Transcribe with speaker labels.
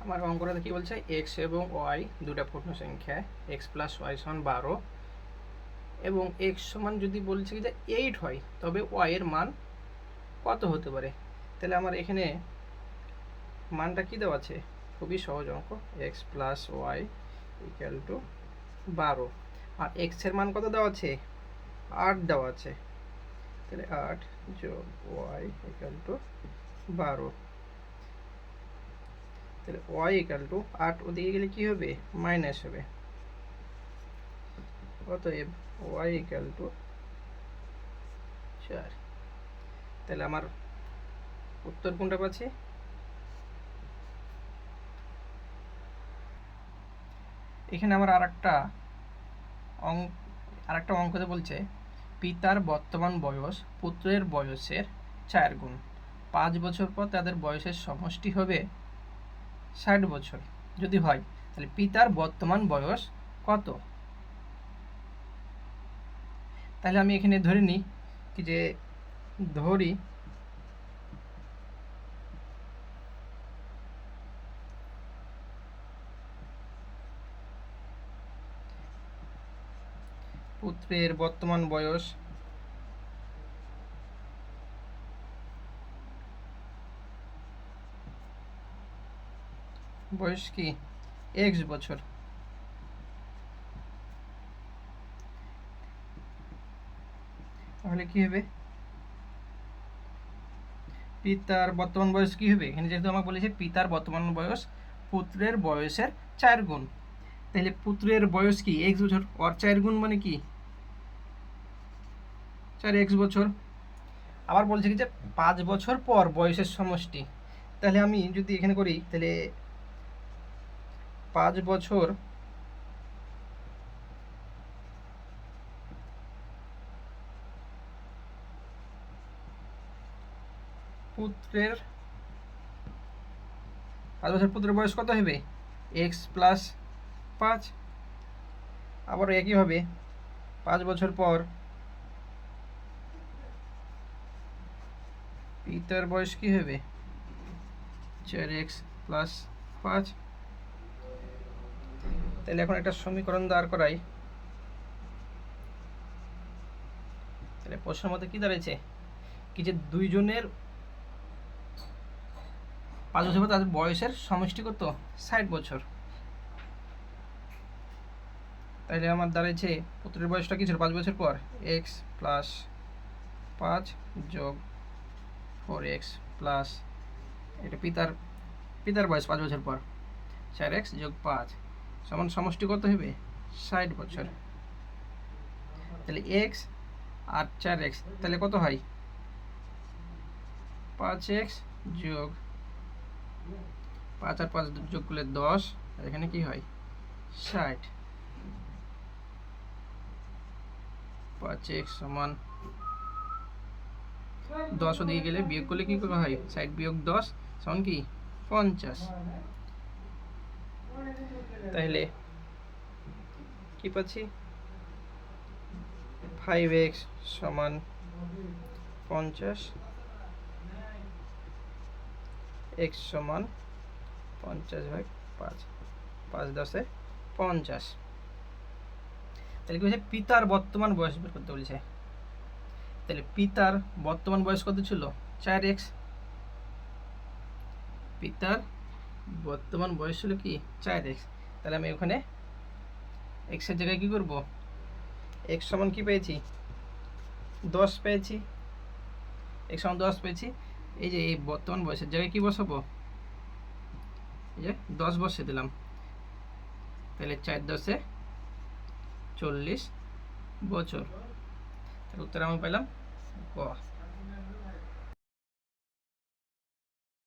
Speaker 1: আমার অঙ্কটাতে কি বলছে, এক্স এবং ওয়াই দুটা পূর্ণ সংখ্যা, এক্স প্লাস ওয়াই সমান 12 এবং এক্স সমান যদি বলছে যে 8 হয় তবে ওয়াই এর মান কত হতে পারে। তাহলে আমার এখানে মানটা কি দেওয়া আছে, খুবই সহজ অঙ্ক, x plus y equal to 12 আর এক্স এর মান কত দেওয়া আছে, 8 দেওয়া আছে। তাহলে 8 যোগ ওয়াই ইকুয়াল টু 12। তাহলে ওয়াই ইকুয়াল টু 8 ওদিকে গেলে কি হবে, মাইনাস হবে। অতএব ওয়াই ইকুয়াল টু 4। তাহলে আমার উত্তর কোনটা পাচ্ছি, এখানে আমার আরেকটা অঙ্কতে বলছে পিতার বর্তমান বয়স পুত্রের বয়সের 4 গুণ, 5 বছর পর তাদের বয়সের সমষ্টি হবে 60 বছর যদি হয়, তাহলে পিতার বর্তমান বয়স কত। তাহলে আমি এখানে ধরে নিই কি যে ধরি পুত্রের বর্তমান বয়স কি x বছর, তাহলে কি হবে, পিতার বর্তমান বয়স কি হবে, এখানে যেহেতু আমাকে বলেছে পিতার বর্তমান বয়স পুত্রের বয়সের 4 গুণ, তাহলে পুত্রের বয়স কি x বছর, আর 4 গুণ মানে কি 4x বছর। আবার বলছে কি যে 5 বছর পর বয়সের সমষ্টি, তাহলে আমি যদি এখানে করি তাহলে 5 বছর পুত্রের 5 বছর পুত্রের বয়স কত হবে, x প্লাস 5। আবার একইভাবে 5 বছর পর পিতার বয়স কি হবে, 4x প্লাস 5। তাহলে এখন একটা সমীকরণ দাঁড় করাই। তাহলে প্রশ্নের মধ্যে কি দাঁড়াইছে কি যে দুইজনের 5 বছর পর তাদের বয়সের সমষ্টি কত, 60 বছর। তাহলে আমার দাঁড়াইছে পুত্রের বয়সটা কি ছিল 5 বছর পর, x প্লাস 5 যোগ 4x প্লাস এটা পিতার বয়স 5 বছর পর 4x যোগ 5 সমান সমষ্টি কত হবে, 60 বছর। তাহলে x আর 4x তাহলে কত হয়, 5x যোগ 5 আর 5 যোগ করলে 10, আর এখানে কি হয় 60। 5x সমান 10 ওদিকে গেলে বিয়োগ করলে কি করে হয়, 60 বিয়োগ 10 সমান কি 50। তাহলে কি পাচ্ছি, 5x সমান 50, x সমান 50/5, 5 10 50। তাহলে কি বলছে পিতার বর্তমান বয়স বের করতে বলছে। তাহলে পিতার বর্তমান বয়স কত ছিল, 4x। পিতার বর্তমান বয়স ছিল কি 4x। তাহলে আমি ওখানে x এর জায়গায় কি করব, x সমান কি পেয়েছি 10 পেয়েছি, x সমান 10 পেয়েছি। এই যে এই বর্তমান বয়সের জায়গায় কি বসাবো, এই যে 10 বসিয়ে দিলাম। তাহলে 4 10 40 বছর। তাহলে উত্তর আমি পেলাম ক।